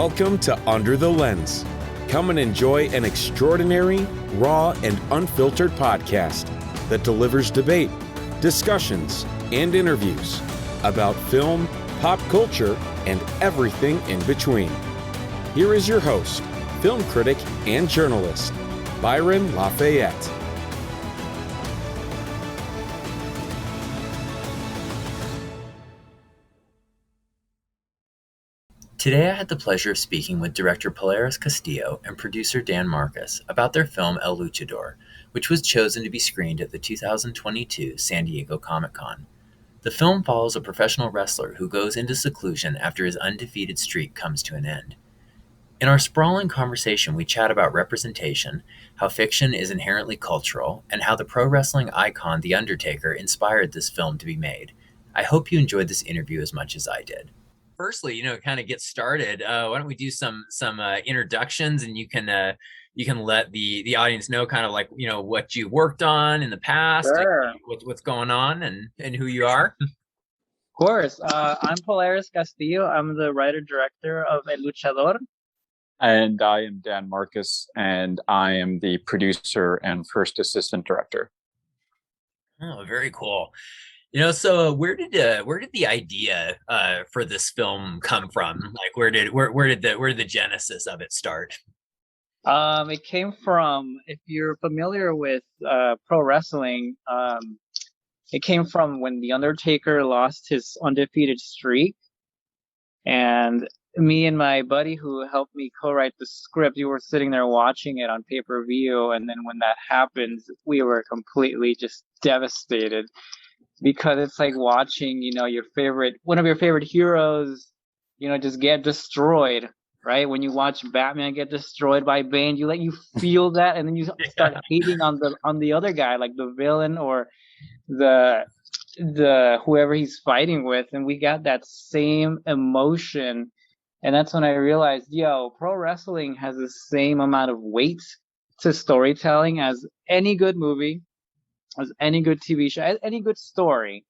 Welcome to Under the Lens. Come and enjoy an extraordinary, raw, and unfiltered podcast that delivers debate, discussions, and interviews about film, pop culture, and everything in between. Here is your host, film critic and journalist, Byron Lafayette. Today I had the pleasure of speaking with director Polaris Castillo and producer Dan Marcus about their film El Luchador, which was chosen to be screened at the 2022 San Diego Comic Con. The film follows a professional wrestler who goes into seclusion after his undefeated streak comes to an end. In our sprawling conversation, we chat about representation, how fiction is inherently cultural, and how the pro wrestling icon The Undertaker inspired this film to be made. I hope you enjoyed this interview as much as I did. Firstly, kind of get started. Why don't we do some introductions, and you can let the audience know kind of like what you worked on in the past, Sure. and what's going on, and who you are. Of course. I'm Polaris Castillo. I'm the writer-director of El Luchador. And I am Dan Marcus, and I am the producer and first assistant director. Oh, very cool. So where did the idea for this film come from? Like, where did the genesis of it start? It came from, if you're familiar with pro wrestling, it came from when The Undertaker lost his undefeated streak. And me and my buddy who helped me co-write the script, we were sitting there watching it on pay-per-view. And then when that happened, we were completely just devastated. Because it's like watching, one of your favorite heroes, just get destroyed, right? When you watch Batman get destroyed by Bane, you feel that, and then you start hating on the other guy, like the villain or the whoever he's fighting with, and we got that same emotion, and that's when I realized, pro wrestling has the same amount of weight to storytelling as any good movie, as any good TV show, as any good story.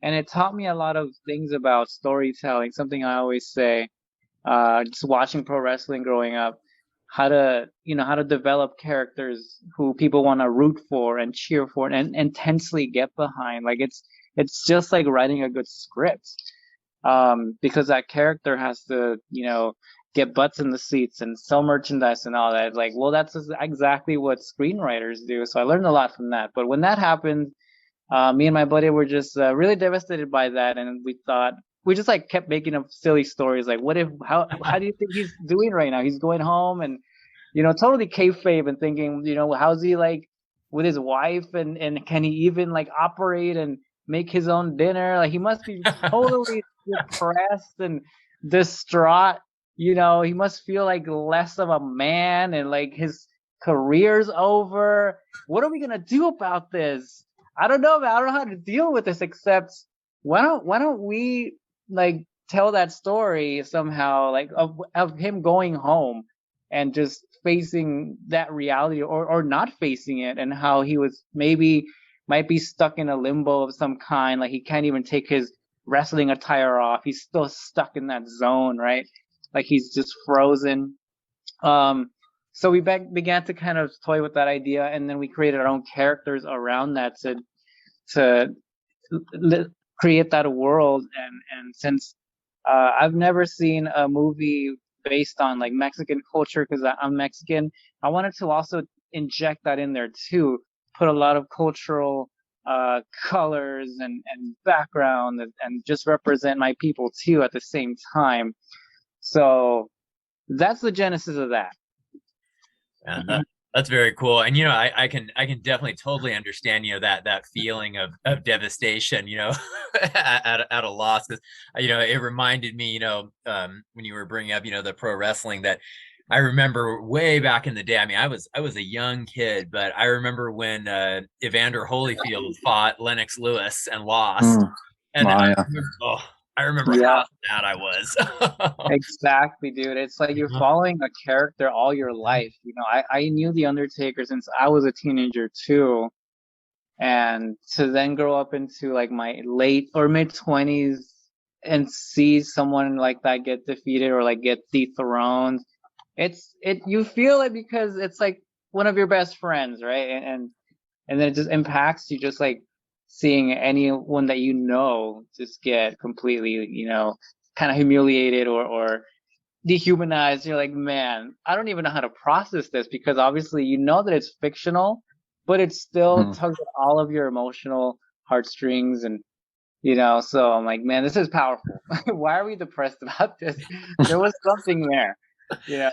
And it taught me a lot of things about storytelling, something I always say, just watching pro wrestling growing up, how to develop characters who people want to root for and cheer for and intensely get behind. Like it's just like writing a good script, because that character has to, get butts in the seats and sell merchandise and all that. Like, well, that's exactly what screenwriters do. So I learned a lot from that. But when that happened, me and my buddy were just really devastated by that. And we just like kept making up silly stories. Like, how do you think he's doing right now? He's going home and, totally kayfabe and thinking, how's he like with his wife and can he even like operate and make his own dinner? Like, he must be totally depressed and distraught. He must feel like less of a man and like his career's over. What are we gonna do about this? I don't know, man. I don't know how to deal with this, except why don't we like tell that story somehow, like of him going home and just facing that reality or not facing it, and how he was might be stuck in a limbo of some kind, like he can't even take his wrestling attire off. He's still stuck in that zone, right? Like he's just frozen. So we began to kind of toy with that idea, and then we created our own characters around that to create that world. And since I've never seen a movie based on like Mexican culture, because I'm Mexican, I wanted to also inject that in there too, put a lot of cultural colors and background and just represent my people too at the same time. So that's the genesis of that. And that's very cool. And I can definitely totally understand that feeling of devastation, at a loss. Because it reminded me, when you were bringing up the pro wrestling, that I remember way back in the day. I mean, I was a young kid, but I remember when Evander Holyfield fought Lennox Lewis and lost. And I remember how sad I was. Exactly, dude. It's like you're following a character all your life. I knew The Undertaker since I was a teenager too. And to then grow up into like my late or mid 20s and see someone like that get defeated or like get dethroned, you feel it because it's like one of your best friends, right? And then it just impacts you, just like seeing anyone that you know just get completely, kind of humiliated or dehumanized. You're like, man, I don't even know how to process this, because obviously you know that it's fictional, but it still tugs at all of your emotional heartstrings. And so I'm like, man, this is powerful. Why are we depressed about this? There was something there, you know.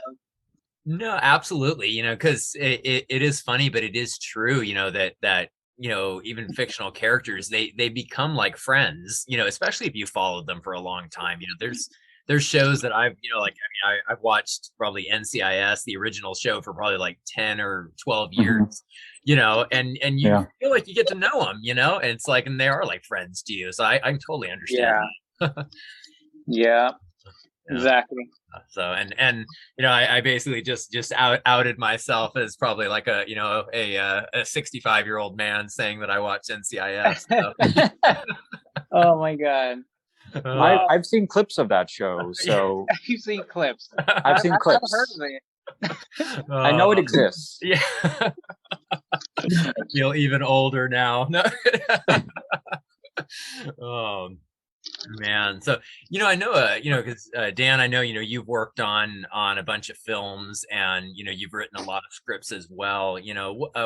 No, absolutely. Because it is funny, but it is true, that even fictional characters, they become like friends, especially if you followed them for a long time. There's shows that I've watched probably NCIS, the original show, for probably like 10 or 12 years, and you feel like you get to know them, and it's like, and they are like friends to you. So I totally understand. Yeah, exactly. So and I basically just outed myself as probably like a 65-year-old man saying that I watched NCIS. So. Oh my God. I've seen clips of that show. So you've seen clips. I've seen clips. Heard of it. I know it exists. Yeah. I feel even older now. No. Man, so I know because Dan, I know you've worked on a bunch of films, and you've written a lot of scripts as well.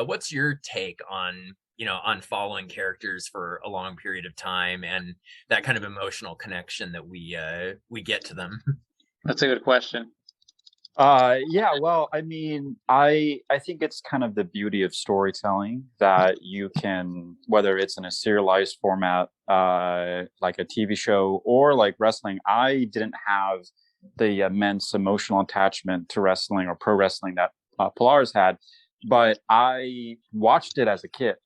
What's your take on on following characters for a long period of time, and that kind of emotional connection that we get to them? That's a good question. Yeah, well, I mean, I think it's kind of the beauty of storytelling that you can, whether it's in a serialized format, like a TV show, or like wrestling. I didn't have the immense emotional attachment to wrestling or pro wrestling that Polaris had, but I watched it as a kid,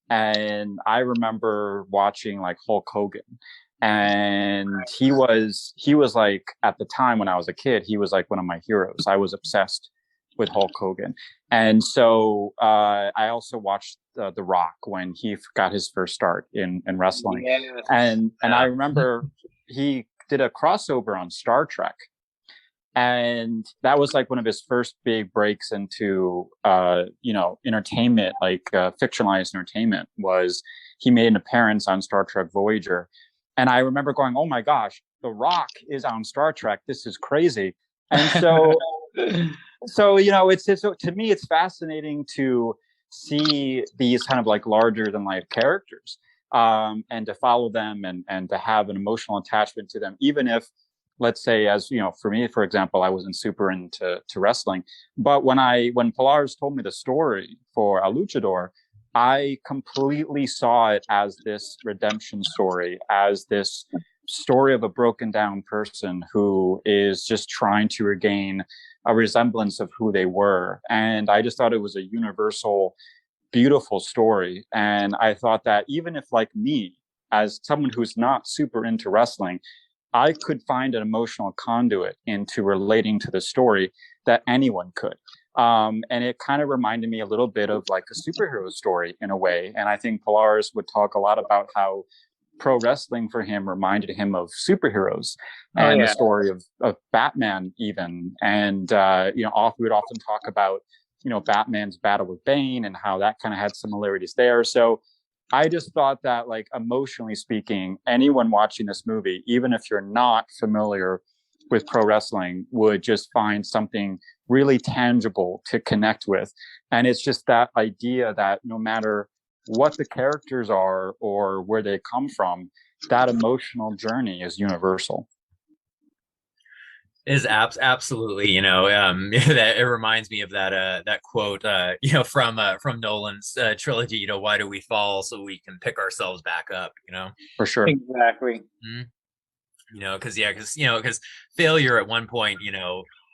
and I remember watching like Hulk Hogan. And he was like, at the time when I was a kid, he was like one of my heroes. I was obsessed with Hulk Hogan. And so I also watched The Rock when he got his first start in wrestling. Yes. And I remember he did a crossover on Star Trek. And that was like one of his first big breaks into entertainment, like fictionalized entertainment. Was he made an appearance on Star Trek Voyager. And I remember going, oh my gosh, The Rock is on Star Trek. This is crazy. And so, it's to me, it's fascinating to see these kind of like larger than life characters, and to follow them and to have an emotional attachment to them, even if, let's say, as for me, for example, I wasn't super into wrestling. But when Polaris told me the story for a Luchador, I completely saw it as this redemption story, as this story of a broken down person who is just trying to regain a resemblance of who they were. And I just thought it was a universal, beautiful story. And I thought that even if, like me, as someone who's not super into wrestling, I could find an emotional conduit into relating to the story that anyone could. And it kind of reminded me a little bit of like a superhero story in a way. And I think Polaris would talk a lot about how pro wrestling for him reminded him of superheroes and the story of Batman even. And, we would often talk about, Batman's battle with Bane and how that kind of had similarities there. So I just thought that, like, emotionally speaking, anyone watching this movie, even if you're not familiar with pro wrestling, would just find something really tangible to connect with. And it's just that idea that no matter what the characters are or where they come from, that emotional journey is universal. Is absolutely, that it reminds me of that quote, from Nolan's trilogy. Why do we fall? So we can pick ourselves back up. For sure. Exactly. Mm-hmm. Because failure at one point,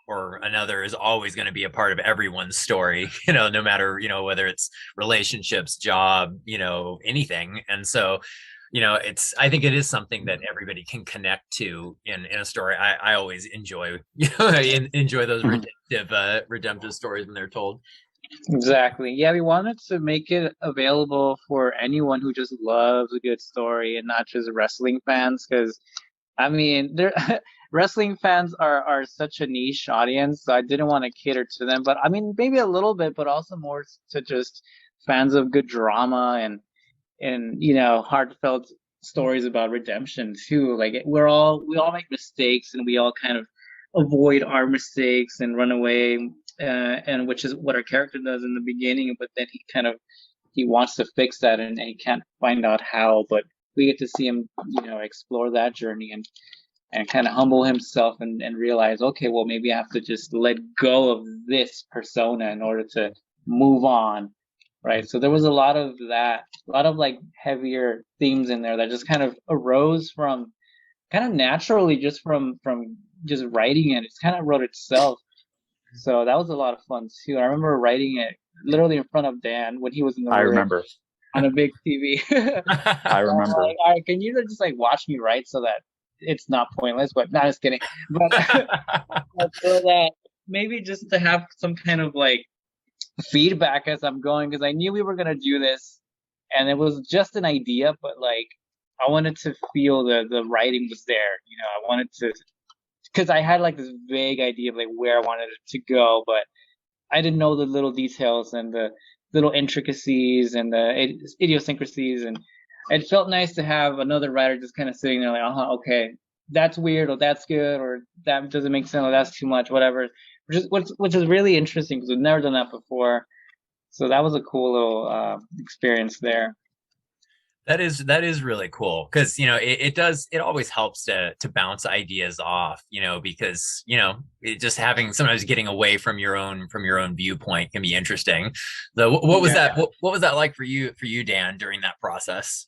or another, is always going to be a part of everyone's story. No matter whether it's relationships, job, anything. And so, I think it is something that everybody can connect to in a story. I always enjoy, enjoy those redemptive stories when they're told. Exactly. Yeah, we wanted to make it available for anyone who just loves a good story and not just wrestling fans, because I mean, they're wrestling fans are such a niche audience, so I didn't want to cater to them. But I mean, maybe a little bit, but also more to just fans of good drama and heartfelt stories about redemption too. Like we all make mistakes, and we all kind of avoid our mistakes and run away, and which is what our character does in the beginning. But then he wants to fix that, and he can't find out how. But we get to see him, explore that journey and kind of humble himself and realize, okay, well, maybe I have to just let go of this persona in order to move on. Right. So there was a lot of that, a lot of like heavier themes in there that just kind of arose from kind of naturally just from just writing it. It's kind of wrote itself. So that was a lot of fun too. I remember writing it literally in front of Dan when he was in the room. I remember. On a big TV. I remember. Like, all right, can you just like watch me write so that it's not pointless? But not just kidding. But so that maybe just to have some kind of like feedback as I'm going, because I knew we were gonna do this, and it was just an idea, but like I wanted to feel the writing was there. I wanted to, because I had like this vague idea of like where I wanted it to go, but I didn't know the little details and the little intricacies and the idiosyncrasies, and it felt nice to have another writer just kind of sitting there like, okay, that's weird, or that's good, or that doesn't make sense, or that's too much, whatever. Which is really interesting because we've never done that before. So that was a cool little experience there. That is really cool because it always helps to bounce ideas off, because it just having sometimes getting away from your own viewpoint can be interesting. So what was that? What was that like for you, Dan, during that process?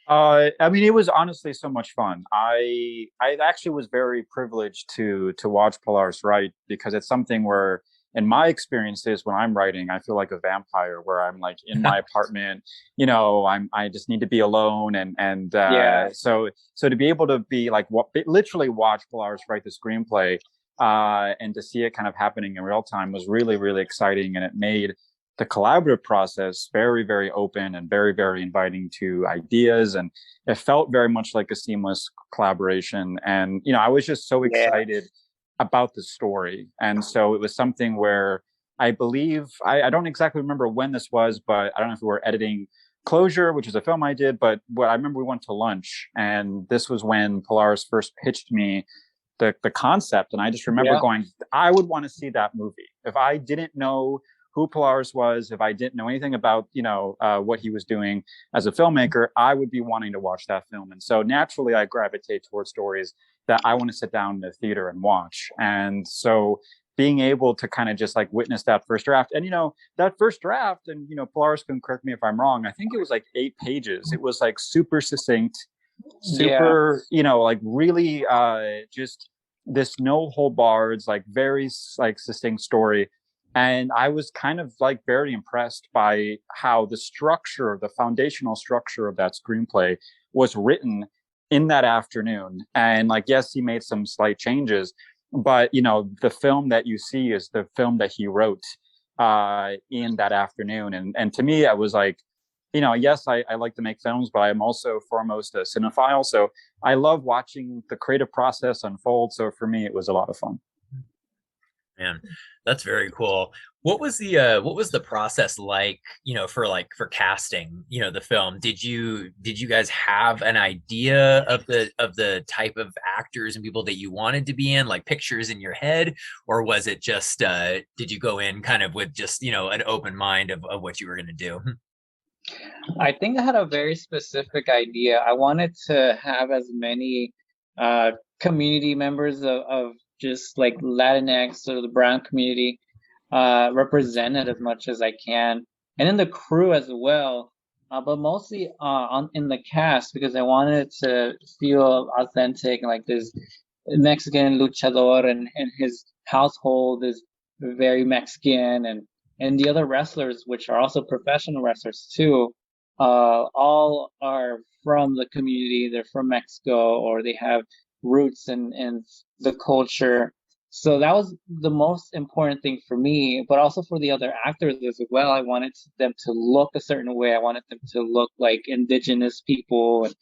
I mean, it was honestly so much fun. I actually was very privileged to watch Polaris write, because it's something where, in my experiences, when I'm writing, I feel like a vampire, where I'm like in my apartment, I just need to be alone, and so to be able to be like literally watch Polaris write the screenplay, and to see it kind of happening in real time was really, really exciting, and it made the collaborative process very, very open and very, very inviting to ideas, and it felt very much like a seamless collaboration. And I was just so excited about the story, and so it was something where I believe I don't exactly remember when this was, but I don't know if we were editing Closure, which is a film I did, but I remember we went to lunch, and this was when Polaris first pitched me the concept, and I just remember going, I would want to see that movie. If I didn't know who Polaris was, if I didn't know anything about, what he was doing as a filmmaker, I would be wanting to watch that film. And so naturally I gravitate towards stories that I want to sit down in the theater and watch. And so being able to kind of just like witness that first draft, and, that first draft, and, Polaris can correct me if I'm wrong, I think it was like 8 pages. It was like super succinct, super, like really just this no hold barred, like very like succinct story. And I was kind of like very impressed by how the foundational structure of that screenplay was written in that afternoon. And like, yes, he made some slight changes, but the film that you see is the film that he wrote in that afternoon. And to me, I was like, yes, I like to make films, but I'm also foremost a cinephile. So I love watching the creative process unfold. So for me, it was a lot of fun. Man, that's very cool. What was the process like, for casting, the film? Did you guys have an idea of the type of actors and people that you wanted to be in, like pictures in your head, or was it just did you go in kind of with just, an open mind of what you were going to do? I think I had a very specific idea. I wanted to have as many community members of just like Latinx or the brown community represented as much as I can, and in the crew as well, but mostly in the cast, because I wanted it to feel authentic, like this Mexican luchador and his household is very Mexican, and the other wrestlers, which are also professional wrestlers too, all are from the community. They're from Mexico, or they have roots in the culture. So that was the most important thing for me, but also for the other actors as well. I wanted them to look a certain way. I wanted them to look like indigenous people and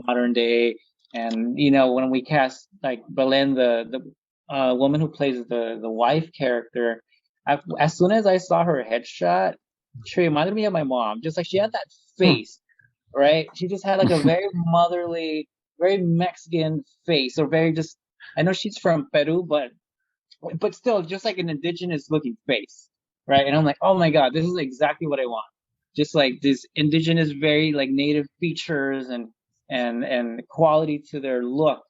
modern day And when we cast like Belen, the woman who plays the wife character, as soon as I saw her headshot, she reminded me of my mom. Just like she had that face, right? She just had like a very motherly, very Mexican face, or very just. I know she's from Peru, but still, just like an indigenous looking face, right? And I'm like, oh my god, this is exactly what I want. Just like this indigenous, very like native features and quality to their look,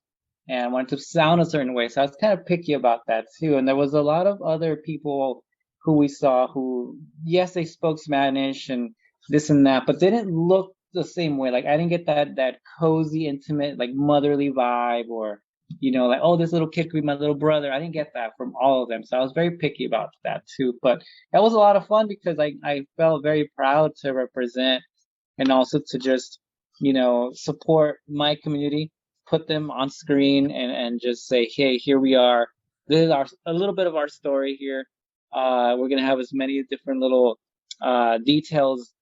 and I wanted to sound a certain way. So I was kind of picky about that too. And there was a lot of other people who we saw who, yes, they spoke Spanish and this and that, but they didn't look the same way. Like I didn't get that cozy, intimate, like motherly vibe, or like, oh, this little kid could be my little brother. I didn't get that from all of them. So I was very picky about that too. But that was a lot of fun because I felt very proud to represent, and also to just, support my community, put them on screen, and just say, hey, here we are. This is a little bit of our story here. We're going to have as many different little details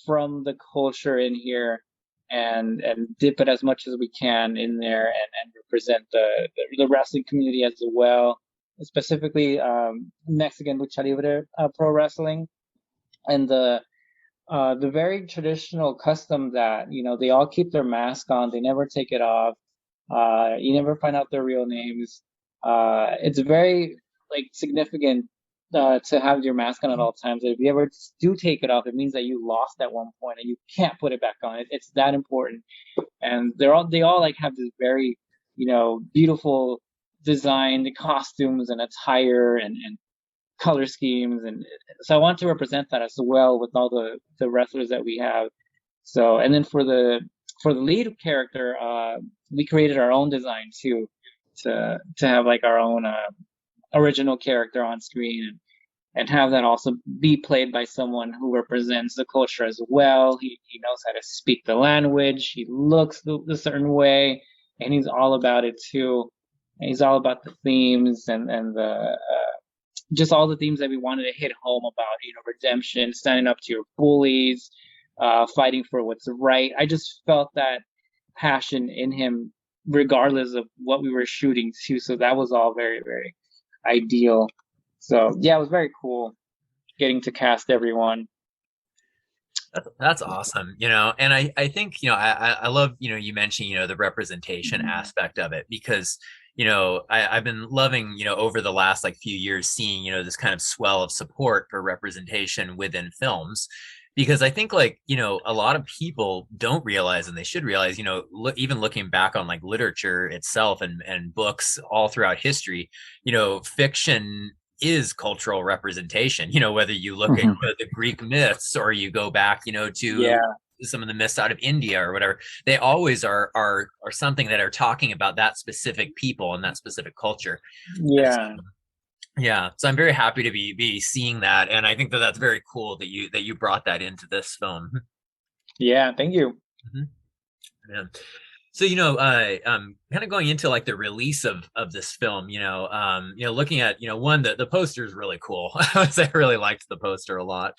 from the culture in here, and dip it as much as we can in there, and represent the wrestling community as well, specifically Mexican lucha libre pro wrestling, and the very traditional custom that they all keep their mask on, they never take it off. You never find out their real names. It's very like significant to have your mask on at all times. If you ever do take it off, it means that you lost at one point and you can't put it back on. It's that important. And they all like have this very beautiful designed costumes and attire and color schemes, and so I want to represent that as well with all the wrestlers that we have. So, and then for the lead character, we created our own design too, to have like our own original character on screen, and have that also be played by someone who represents the culture as well. He knows how to speak the language, he looks a certain way, and he's all about it too. And he's all about the themes and the just all the themes that we wanted to hit home about, redemption, standing up to your bullies, fighting for what's right. I just felt that passion in him, regardless of what we were shooting to. So that was all very, very ideal. So yeah, it was very cool getting to cast everyone. That's awesome, and I think, I love, you mentioned, the representation aspect of it, because, I've been loving, over the last like few years, seeing, this kind of swell of support for representation within films. Because I think like, a lot of people don't realize, and they should realize, even looking back on like literature itself and books all throughout history, fiction is cultural representation, whether you look at the Greek myths, or you go back, to some of the myths out of India or whatever. They always are something that are talking about that specific people and that specific culture. Yeah. So I'm very happy to be seeing that, and I think that that's very cool that you brought that into this film. Yeah, thank you. Yeah. So, kind of going into like the release of this film, looking at, one, the poster is really cool. I really liked the poster a lot.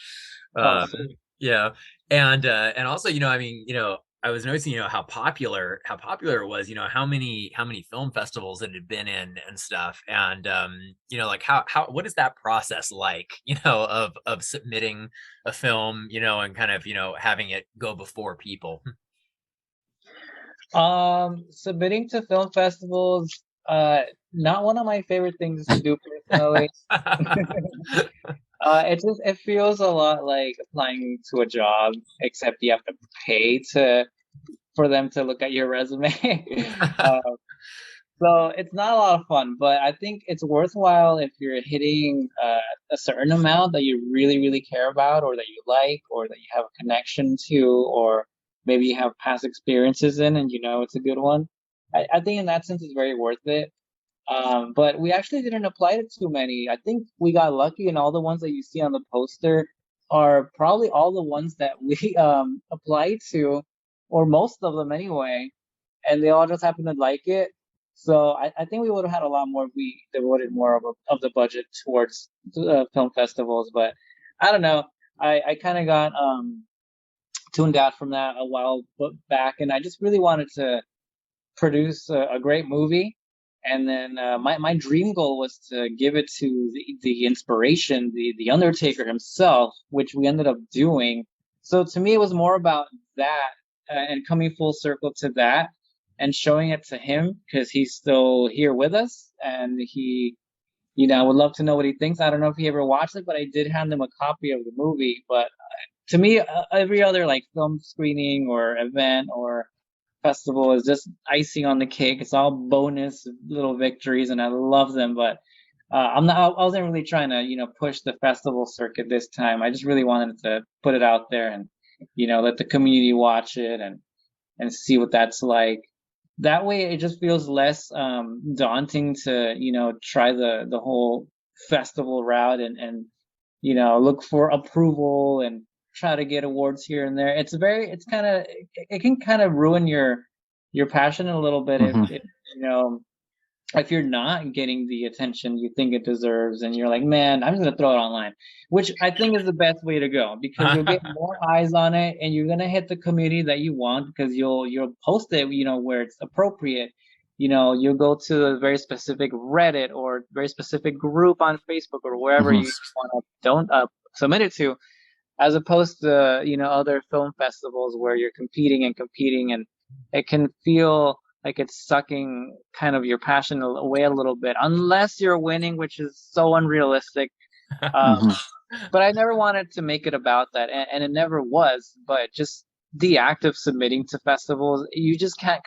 Yeah. And also, I was noticing, how popular it was, how many film festivals it had been in and stuff. And, like what is that process like, of submitting a film, and kind of, having it go before people? Submitting to film festivals, not one of my favorite things to do personally. It feels a lot like applying to a job, except you have to pay for them to look at your resume. So it's not a lot of fun, but I think it's worthwhile if you're hitting a certain amount that you really, really care about, or that you like, or that you have a connection to, or maybe you have past experiences in, and it's a good one. I think in that sense it's very worth it. But we actually didn't apply to too many. I think we got lucky, and all the ones that you see on the poster are probably all the ones that we applied to, or most of them anyway, and they all just happen to like it. So I think we would have had a lot more if we devoted more of the budget towards film festivals. But I don't know. I kind of got tuned out from that a while back, and I just really wanted to produce a great movie. And then my dream goal was to give it to the inspiration, the Undertaker himself, which we ended up doing. So to me, it was more about that and coming full circle to that and showing it to him because he's still here with us and he, I would love to know what he thinks. I don't know if he ever watched it, but I did hand him a copy of the movie. But to me, every other like film screening or event or festival is just icing on the cake. It's all bonus little victories, and I love them. But I wasn't really trying to, push the festival circuit this time. I just really wanted to put it out there and, let the community watch it and see what that's like. That way, it just feels less daunting to, try the whole festival route and look for approval and try to get awards here and there. It can kind of ruin your passion a little bit if you're not getting the attention you think it deserves and you're like, man, I'm just gonna throw it online, which I think is the best way to go because you'll get more eyes on it and you're gonna hit the community that you want because you'll post it, where it's appropriate. You'll go to a very specific Reddit or very specific group on Facebook or wherever you want to don't submit it to, as opposed to other film festivals where you're competing and it can feel like it's sucking kind of your passion away a little bit unless you're winning, which is so unrealistic. But I never wanted to make it about that, and it never was. But just the act of submitting to festivals, you just can't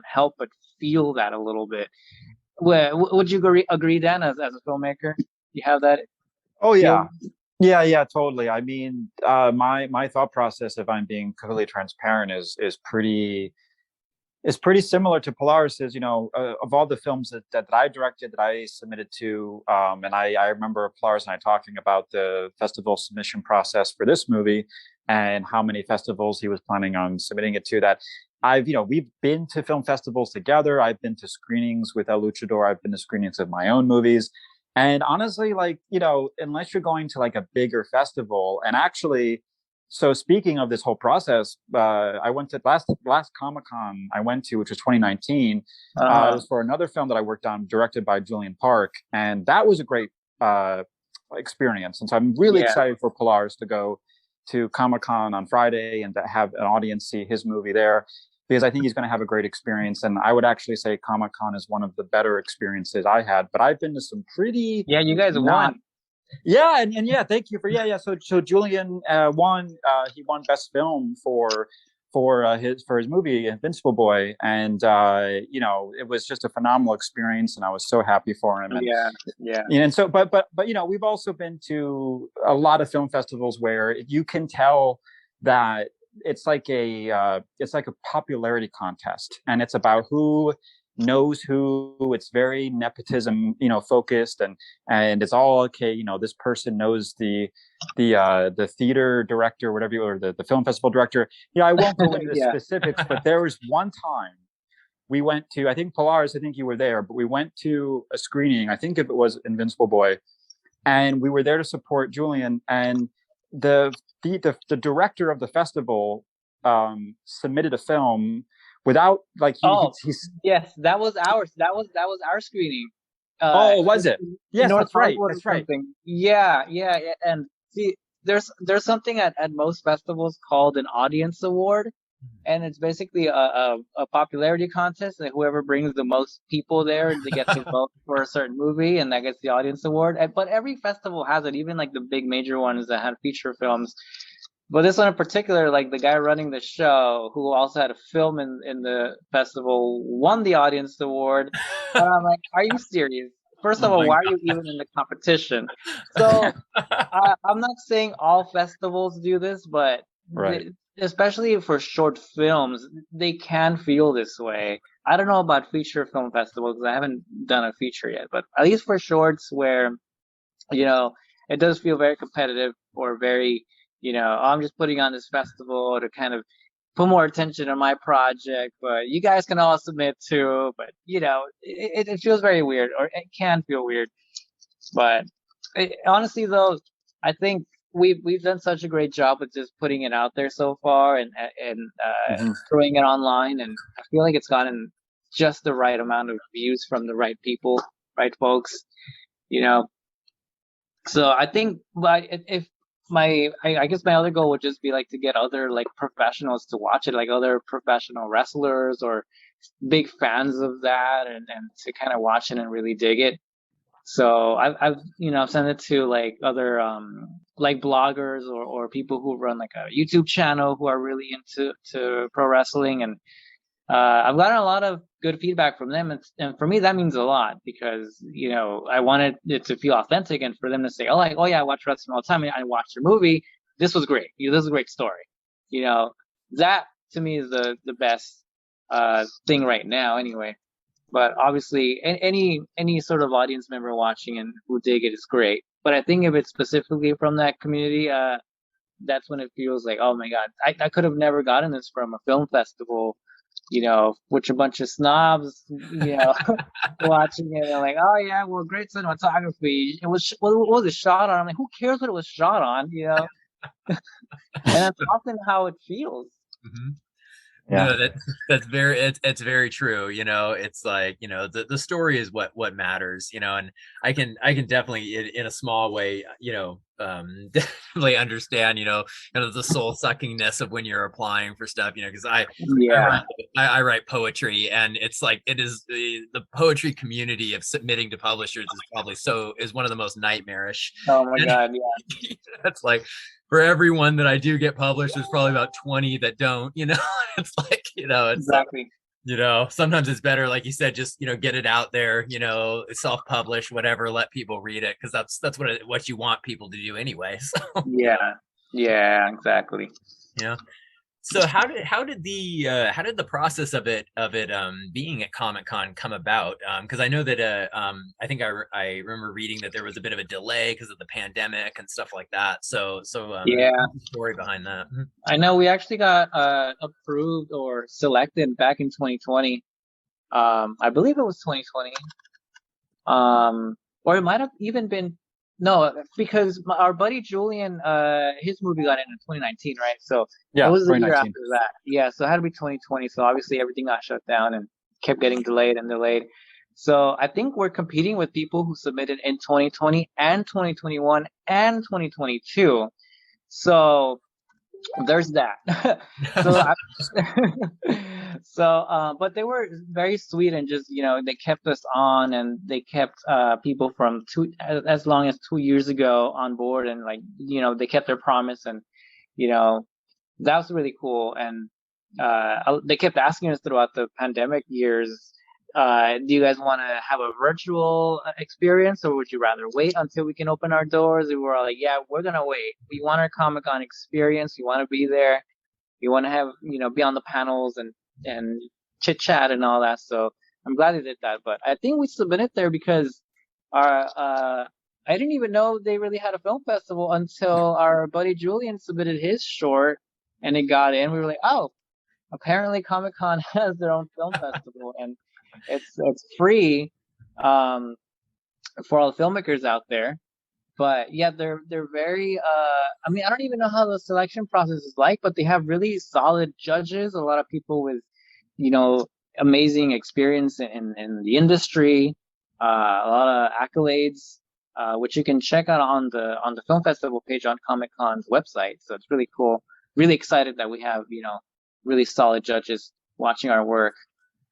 help but feel that a little bit. Would you agree, Dan, as a filmmaker? You have that? Oh yeah. Yeah, totally. I mean, my thought process, if I'm being completely transparent, is pretty similar to Polaris's. Of all the films that I directed, that I submitted to, and I remember Polaris and I talking about the festival submission process for this movie and how many festivals he was planning on submitting it to. That we've been to film festivals together. I've been to screenings with El Luchador. I've been to screenings of my own movies. And honestly, unless you're going to like a bigger festival, and actually, so speaking of this whole process, I went to last Comic Con I went to, which was 2019. It was for another film that I worked on, directed by Julian Park, and that was a great experience. And so I'm really excited for Polaris to go to Comic Con on Friday and to have an audience see his movie there, because I think he's going to have a great experience. And I would actually say Comic Con is one of the better experiences I had. But I've been to some pretty you guys won. Yeah, and thank you for So Julian won. He won Best Film for his movie Invincible Boy, and it was just a phenomenal experience, and I was so happy for him. And, And so, but we've also been to a lot of film festivals where you can tell that it's like a popularity contest, and it's about who knows who. It's very nepotism focused, and it's all okay. This person knows the theater director, whatever, or the film festival director. I won't go into the specifics, but there was one time we went to, I think Polaris, I think you were there, but we went to a screening, I think if it was Invincible Boy, and we were there to support Julian, and the director of the festival submitted a film without yes, that was ours. That was our screening. Was it? Yes, that's right. That's right. Yeah. And see, there's something at most festivals called an audience award, and it's basically a popularity contest, and whoever brings the most people there, they get to vote for a certain movie, and that gets the audience award. But every festival has it, even like the big major ones that had feature films. But this one in particular, like the guy running the show, who also had a film in the festival, won the audience award. And I'm like, are you serious? First of all, why are you even in the competition? So I'm not saying all festivals do this, but especially for short films, they can feel this way. I don't know about feature film festivals because I haven't done a feature yet, but at least for shorts where, it does feel very competitive or very, I'm just putting on this festival to kind of put more attention on my project, but you guys can all submit too. But it feels very weird, or it can feel weird. But honestly, though, I think we've done such a great job with just putting it out there so far and throwing it online, and I feel like it's gotten just the right amount of views from the right people, right folks, you know. So I think, like, if I guess my other goal would just be like to get other like professionals to watch it, like other professional wrestlers or big fans of that, and to kind of watch it and really dig it. So I've I've sent it to like other like bloggers or people who run like a YouTube channel who are really into pro wrestling, and I've gotten a lot of good feedback from them, and for me that means a lot because I wanted it to feel authentic, and for them to say, oh yeah, I watch wrestling all the time, and I watched your movie. This was great. This is a great story. That to me is the best thing right now, anyway. But obviously, any sort of audience member watching and who dig it is great. But I think if it's specifically from that community, that's when it feels like, oh my God, I could have never gotten this from a film festival, with a bunch of snobs, watching it and like, oh yeah, well, great cinematography. What was it shot on? I'm like, who cares what it was shot on? And that's often how it feels. Mm-hmm. Yeah. No, that's it's very true. It's like, the story is what matters, and I can definitely in a small way, definitely understand, kind of the soul suckingness of when you're applying for stuff, because I write poetry, and it's like, it is the poetry community of submitting to publishers is one of the most nightmarish. Oh my God, yeah. That's like, for every one that I do get published, there's probably about 20 that don't, it's like, it's exactly. Sometimes it's better, like you said, just, get it out there, self-publish, whatever, let people read it. Cause that's what you want people to do anyway. So. Yeah, exactly. Yeah. So how did the process of it being at Comic Con come about? Because I know that I think I remember reading that there was a bit of a delay because of the pandemic and stuff like that. So yeah, what's the story behind that? I know we actually got approved or selected back in 2020. I believe it was 2020. Or it might have even been because our buddy Julian, his movie got in 2019, right? So yeah, it was the year 2019. after that. Yeah, so it had to be 2020. So obviously everything got shut down and kept getting delayed and delayed. So I think we're competing with people who submitted in 2020 and 2021 and 2022. So there's that. But they were very sweet, and just they kept us on, and they kept people from as long as 2 years ago on board, and like they kept their promise, and that was really cool. And they kept asking us throughout the pandemic years, do you guys want to have a virtual experience, or would you rather wait until we can open our doors? And we're all like, yeah, we're gonna wait. We want our Comic-Con experience. We want to be there. We want to have be on the panels and chit chat and all that. So I'm glad they did that. But I think we submitted there because our I didn't even know they really had a film festival until our buddy Julian submitted his short and it got in. We were like, oh, apparently Comic-Con has their own film festival, and it's free for all the filmmakers out there. But yeah, they're very I mean, I don't even know how the selection process is like, but they have really solid judges, a lot of people with amazing experience in the industry, a lot of accolades, which you can check out on the film festival page on Comic-Con's website. So it's really cool. Really excited that we have really solid judges watching our work.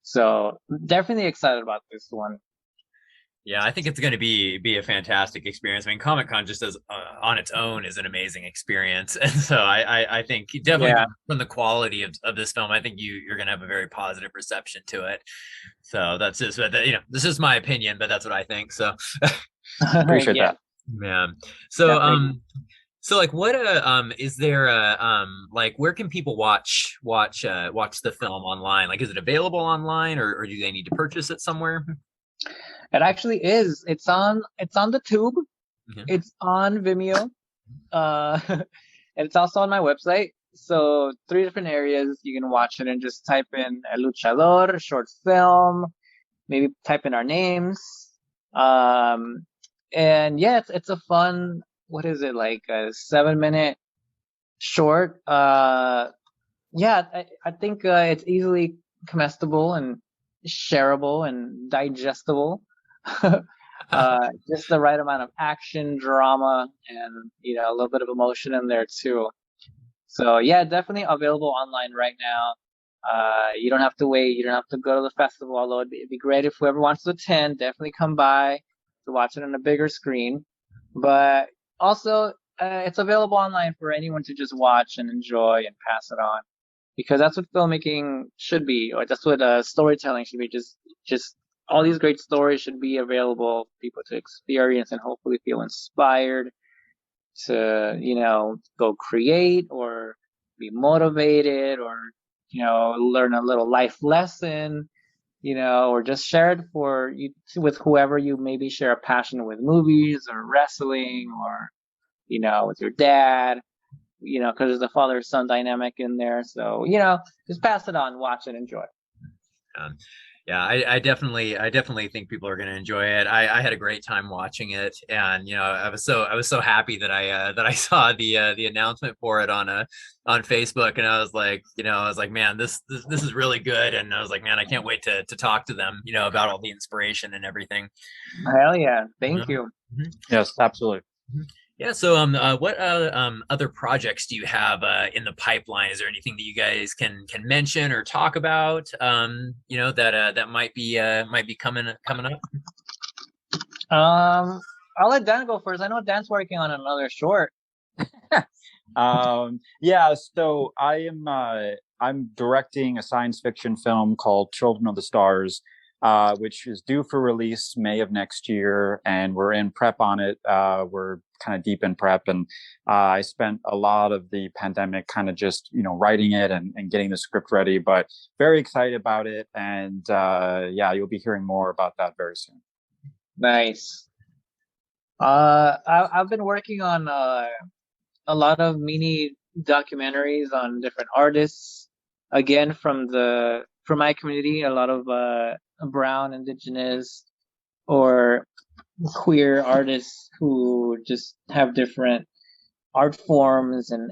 So definitely excited about this one. Yeah, I think it's going to be a fantastic experience. I mean, Comic-Con just as on its own is an amazing experience, and so I think definitely from the quality of this film, I think you're going to have a very positive reception to it. So that's just this is my opinion, but that's what I think. So appreciate that. Yeah. So definitely. So like, what is there like, where can people watch the film online? Like, is it available online, or do they need to purchase it somewhere? It actually is. It's on the tube. Mm-hmm. It's on Vimeo. And it's also on my website. So 3 different areas you can watch it, and just type in Luchador short film, maybe type in our names. And yeah, it's a fun, what is it, like a 7-minute short. Yeah, I think it's easily comestible, and shareable and digestible. Just the right amount of action, drama, and a little bit of emotion in there too. So yeah, definitely available online right now. You don't have to wait. You don't have to go to the festival. Although it'd be great if whoever wants to attend, definitely come by to watch it on a bigger screen. But also, it's available online for anyone to just watch and enjoy and pass it on, because that's what filmmaking should be, or that's what storytelling should be. Just all these great stories should be available for people to experience and hopefully feel inspired to, go create or be motivated or, learn a little life lesson, or just share it for you with whoever you maybe share a passion with, movies or wrestling or, with your dad, because there's a father-son dynamic in there. So, just pass it on, watch it, enjoy. Yeah, I definitely think people are going to enjoy it. I had a great time watching it, and I was so happy that I saw the announcement for it on Facebook, and I was like, man, this is really good, and I was like, man, I can't wait to talk to them, about all the inspiration and everything. Hell yeah, thank you. Mm-hmm. Yes, absolutely. Mm-hmm. Yeah. So, what other projects do you have in the pipeline? Is there anything that you guys can mention or talk about? That might be coming up. I'll let Dan go first. I know Dan's working on another short. Yeah. So I'm directing a science fiction film called Children of the Stars, which is due for release May of next year, and we're in prep on it. We're kind of deep in prep, and I spent a lot of the pandemic kind of just writing it and getting the script ready, but very excited about it. And yeah, you'll be hearing more about that very soon. Nice. I've been working on a lot of mini documentaries on different artists, again from my community, a lot of brown, indigenous, or queer artists who just have different art forms and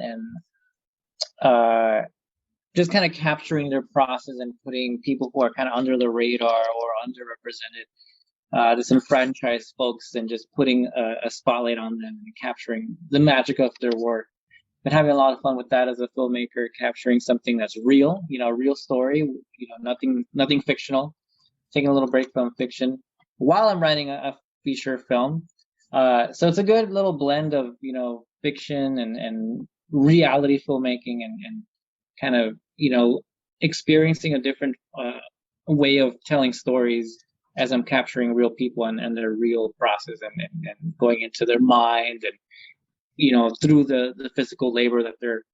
just kind of capturing their process and putting people who are kind of under the radar or underrepresented, disenfranchised folks, and just putting a spotlight on them and capturing the magic of their work. Been having a lot of fun with that as a filmmaker, capturing something that's real, a real story, nothing fictional, taking a little break from fiction while I'm writing a feature film. So it's a good little blend of, fiction and reality filmmaking and kind of, experiencing a different way of telling stories as I'm capturing real people and their real process and going into their mind and, through the physical labor that they're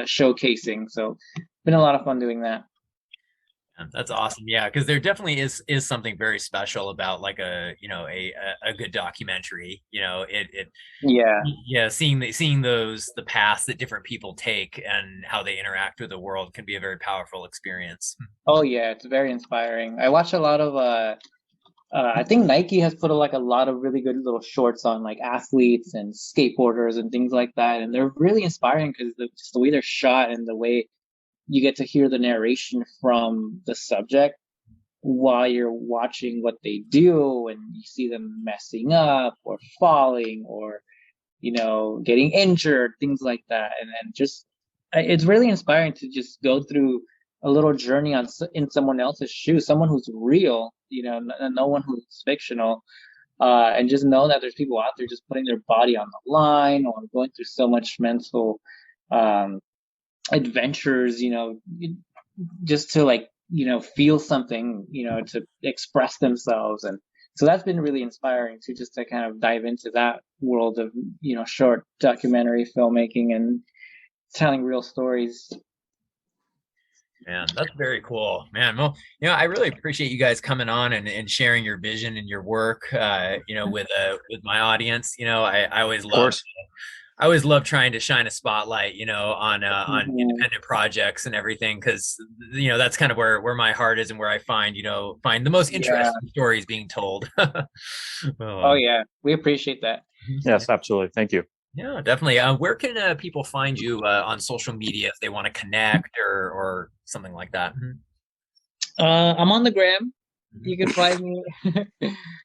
showcasing. So been a lot of fun doing that. That's awesome. Yeah, because there definitely is something very special about like a good documentary. Seeing the paths that different people take and how they interact with the world can be a very powerful experience. Oh yeah, it's very inspiring. I watch a lot of I think Nike has put a lot of really good little shorts on like athletes and skateboarders and things like that, and they're really inspiring because just the way they're shot and the way you get to hear the narration from the subject while you're watching what they do, and you see them messing up or falling or getting injured, things like that, and just it's really inspiring to just go through a little journey in someone else's shoes, someone who's real, no one who's fictional, and just know that there's people out there just putting their body on the line or going through so much mental adventures, just to feel something, to express themselves. And so that's been really inspiring too, just to kind of dive into that world of, short documentary filmmaking and telling real stories. Man, that's very cool, man. Well, I really appreciate you guys coming on and sharing your vision and your work, with my audience. I always love trying to shine a spotlight, on independent projects and everything, because that's kind of where my heart is and where I find the most interesting stories being told. Oh yeah, we appreciate that. Yes, absolutely. Thank you. Yeah, definitely. Where can people find you on social media if they want to connect or something like that? I'm on the gram. You can find me.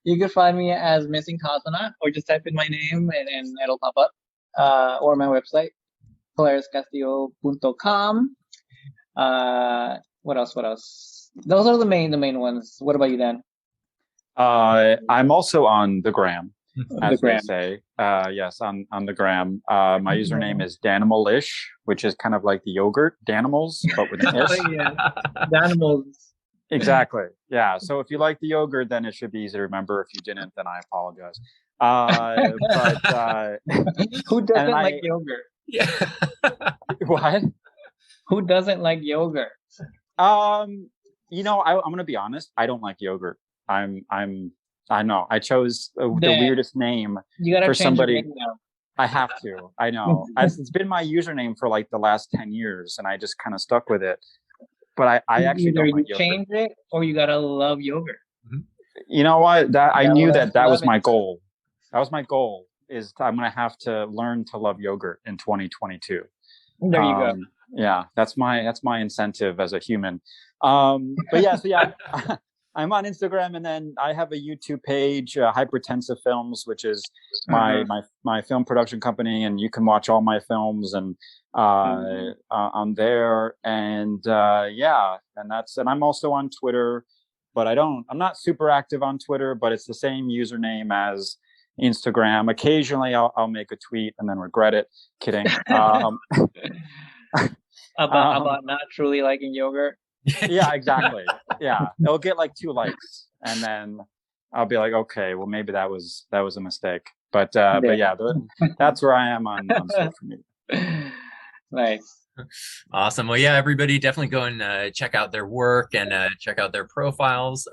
You can find me as Missing Cosmonaut, or just type in my name and it'll pop up. Or my website, PolarisCastillo.com. What else? What else? Those are the main ones. What about you, Dan? I'm also on the gram, as The they gram. say. Yes, on the gram. My username is Danimalish, which is kind of like the yogurt, Danimals, but with an ish. Oh yeah, the animals. Exactly. Yeah. So if you like the yogurt, then it should be easy to remember. If you didn't, then I apologize. Who doesn't and like yogurt? Yeah. What? Who doesn't like yogurt? You know, I'm gonna be honest. I don't like yogurt. I know. I chose the Then weirdest name You gotta for change somebody. your name now. I have to. I know. It's been my username for like the last 10 years, and I just kind of stuck with it. But I actually Either don't you like yogurt. change it or you gotta love yogurt. You know what? That I Yeah, knew well, that was love my it. goal. That was my goal. Is I'm gonna have to learn to love yogurt in 2022. There you go. Yeah, that's my incentive as a human. But yeah, so yeah, I'm on Instagram, and then I have a YouTube page, Hypertensive Films, which is my film production company, and you can watch all my films and on there. And yeah, and I'm also on Twitter, but I'm not super active on Twitter, but it's the same username as Instagram. Occasionally I'll make a tweet and then regret it. Kidding. About not truly liking yogurt. Yeah, exactly. Yeah, it'll get like 2 likes, and then I'll be like, okay, well maybe that was a mistake. But yeah, that's where I am on social media. Nice. Awesome. Well, yeah, everybody definitely go and check out their work and check out their profiles.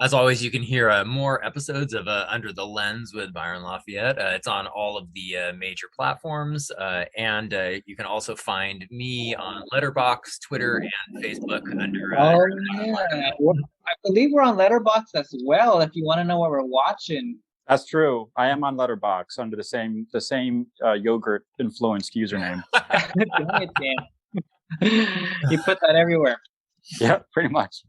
As always, you can hear more episodes of Under the Lens with Byron Lafayette. It's on all of the major platforms. And you can also find me on Letterboxd, Twitter, and Facebook under. Oh yeah, I believe we're on Letterboxd as well. If you want to know what we're watching. That's true. I am on Letterboxd under the same yogurt influenced username. Dang it, Dan. You put that everywhere. Yeah, pretty much.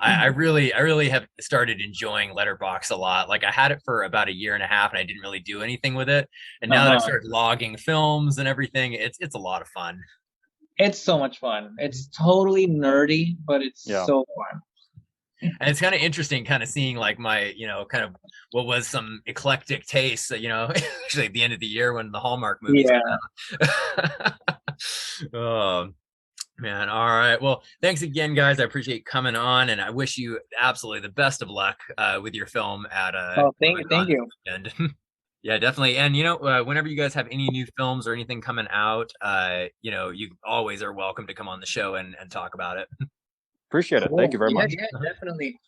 I really have started enjoying Letterboxd a lot. Like I had it for about 1.5 years and I didn't really do anything with it. And now that I've started logging films and everything, it's a lot of fun. It's so much fun. It's totally nerdy, but it's so fun. And it's kind of interesting kind of seeing like my, kind of what was some eclectic tastes, actually at the end of the year when the Hallmark movies came out. Man, all right. Well, thanks again, guys. I appreciate you coming on, and I wish you absolutely the best of luck with your film at thank you. And yeah, definitely. And whenever you guys have any new films or anything coming out, you always are welcome to come on the show and talk about it. Appreciate it. Thank you very much. Yeah, definitely.